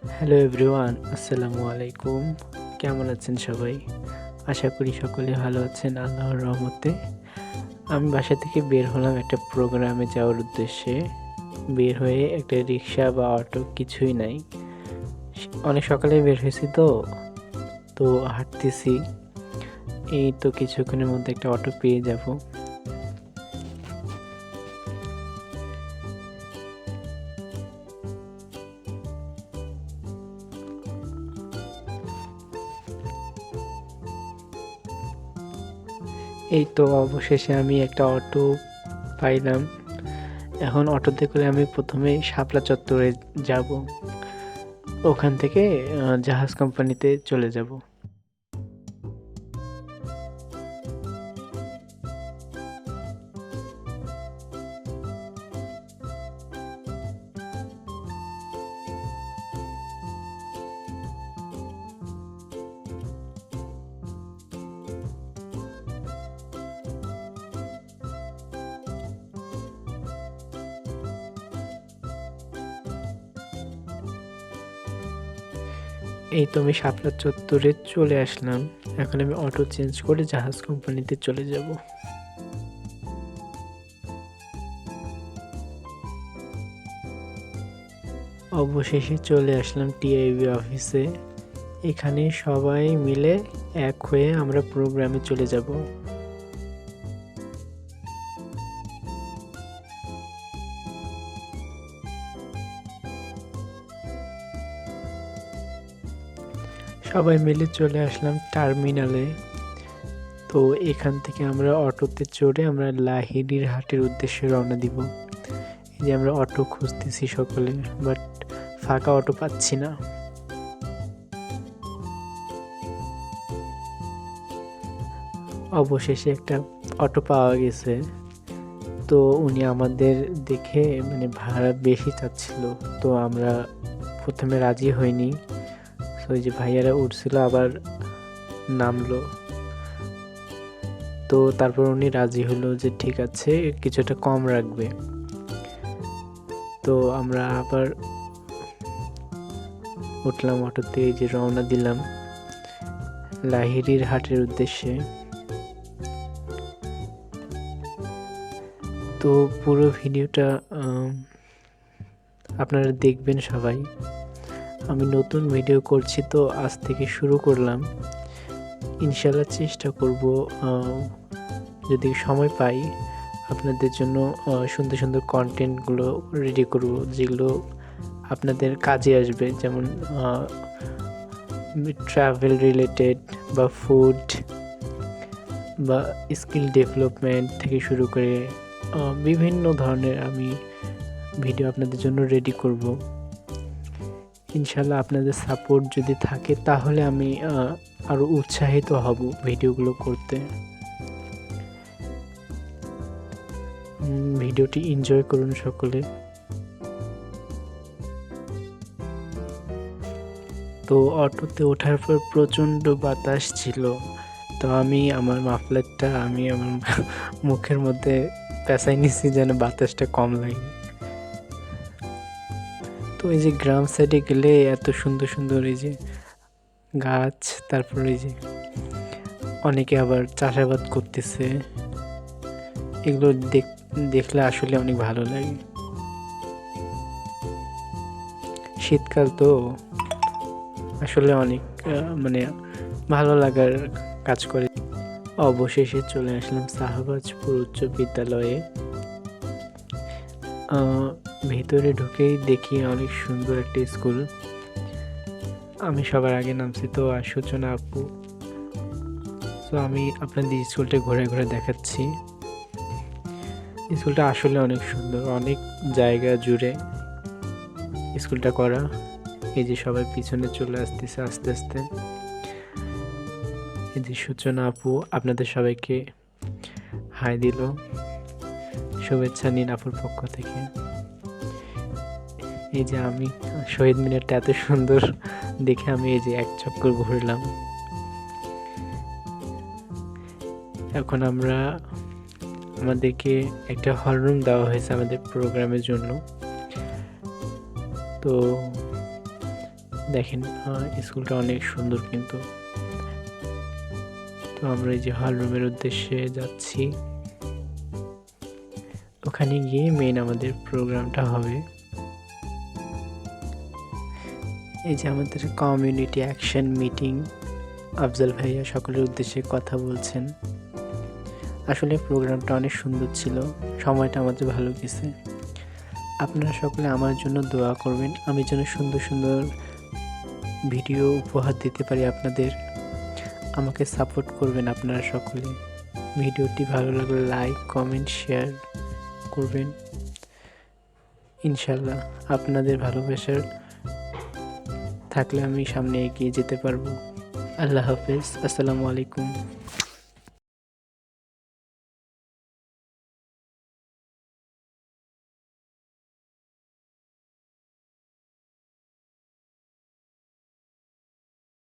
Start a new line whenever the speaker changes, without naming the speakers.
Hello everyone, আসসালামু আলাইকুম। কেমন আছেন সবাই? আশা করি সকলে ভালো আছেন আল্লাহর রহমতে। আমি বাসা থেকে বের হলাম একটা প্রোগ্রামে যাওয়ার উদ্দেশ্যে। বের হয়ে একটা রিক্সা বা অটো কিছুই নাই। অনেক সকালে বের হয়েছি তো হাঁটতেছি। এই তো কিছুক্ষণের মধ্যে একটা অটো পেয়ে যাব। এই তো অবশেষে আমি একটা অটো পাইলাম। এখন অটোতে করে আমি প্রথমে শাপলা চত্বরে যাব। ওখান থেকে জাহাজ কোম্পানিতে চলে যাব। এই তো আমি শাপলা চত্বরে চলে আসলাম। এখন আমি অটো চেঞ্জ করে জাহাজ কোম্পানিতে চলে যাব। অবশেষে চলে আসলাম টিআইবি অফিসে। এখানে সবাই মিলে এক হয়ে আমরা প্রোগ্রামে চলে যাব। সবাই মিলে চলে আসলাম টার্মিনালে। তো এখান থেকে আমরা অটোতে চড়ে আমরা লাহিড়ির হাটের উদ্দেশ্যে রওনা দিব। এই যে আমরা অটো খুঁজতেছি সকলে, বাট ফাঁকা অটো পাচ্ছি না। অবশেষে একটা অটো পাওয়া গেছে। তো উনি আমাদের দেখে মানে ভাড়া বেশি চাচ্ছিল। তো আমরা প্রথমে রাজি হইনি। তো ওই যে ভাইয়ারা উঠছিল আবার নামলো। তো তারপর উনি রাজি হলো যে ঠিক আছে কিছুটা কম রাখবে। তো আমরা আবার উঠলাম অটোতে, এই যে রওনা দিলাম লাহিড়ির হাটের উদ্দেশ্যে। তো পুরো ভিডিওটা আপনারা দেখবেন সবাই। আমি নতুন ভিডিও করছি তো আজ থেকে শুরু করলাম। ইনশাল্লাহ চেষ্টা করব যদি সময় পাই আপনাদের জন্য সুন্দর সুন্দর কন্টেন্টগুলো রেডি করব, যেগুলো আপনাদের কাজে আসবে। যেমন ট্রাভেল রিলেটেড বা ফুড বা স্কিল ডেভেলপমেন্ট থেকে শুরু করে বিভিন্ন ধরনের আমি ভিডিও আপনাদের জন্য রেডি করব। ইনশাল্লাহ আপনাদের সাপোর্ট যদি থাকে তাহলে আমি আরও উৎসাহিত হব ভিডিওগুলো করতে। ভিডিওটি এনজয় করুন সকলে। তো অটোতে ওঠার পর প্রচণ্ড বাতাস ছিল। তো আমি আমার মাফলারটা আমি আমার মুখের মধ্যে পেঁচাই নিছি যেন বাতাসটা কম লাগে। তো এই যে গ্রাম সাইডে গেলে এত সুন্দর সুন্দর এই যে গাছ, তারপরে এই যে অনেকে আবার চাষাবাদ করতেছে, এগুলো দেখলে আসলে অনেক ভালো লাগে। শীতকাল তো আসলে অনেক মানে ভালো লাগার কাজ করে। অবশেষে চলে আসলাম শাহবাজপুর উচ্চ বিদ্যালয়ে। ভেতরে ঢুকেই দেখি অনেক সুন্দর একটা স্কুল। আমি সবার আগে নামছি, তো সূচনা আপু। তো আমি আপনাদের স্কুলটা ঘুরে ঘুরে দেখাচ্ছি। স্কুলটা আসলে অনেক সুন্দর, অনেক জায়গা জুড়ে স্কুলটা করা। এই যে সবাই পিছনে চলে আসতেছে আস্তে আস্তে। এই যে সূচনা আপু আপনাদের সবাইকে হাই দিল, শুভেচ্ছা নিন আপুর পক্ষ থেকে। এই যে আমি শহীদ মিনারটা এত সুন্দর দেখে আমি এই যে এক চক্কর ঘুরলাম। এখন আমাদেরকে একটা হল রুম দেওয়া হয়েছে আমাদের প্রোগ্রামের জন্য। তো দেখেন স্কুলটা অনেক সুন্দর কিন্তু। তো আমরা এই যে হল রুমের উদ্দেশ্যে যাচ্ছি, ওখানে গিয়ে মেইন আমাদের প্রোগ্রামটা হবে। এই যে আমাদের কমিউনিটি অ্যাকশন মিটিং, আফজাল ভাইয়া সকলের উদ্দেশ্যে কথা বলছেন। আসলে প্রোগ্রামটা অনেক সুন্দর ছিল, সময়টা আমাদের ভালো গেছে। আপনারা সকলে আমার জন্য দোয়া করবেন, আমি যেন সুন্দর সুন্দর ভিডিও উপহার দিতে পারি আপনাদের। আমাকে সাপোর্ট করবেন আপনারা সকলে। ভিডিওটি ভালো লাগলে লাইক, কমেন্ট, শেয়ার করবেন। ইনশাল্লাহ আপনাদের ভালোবাসার থাকলে আমি সামনে এগিয়ে যেতে পারবো। আল্লাহ হাফেজ, আসসালামু আলাইকুম।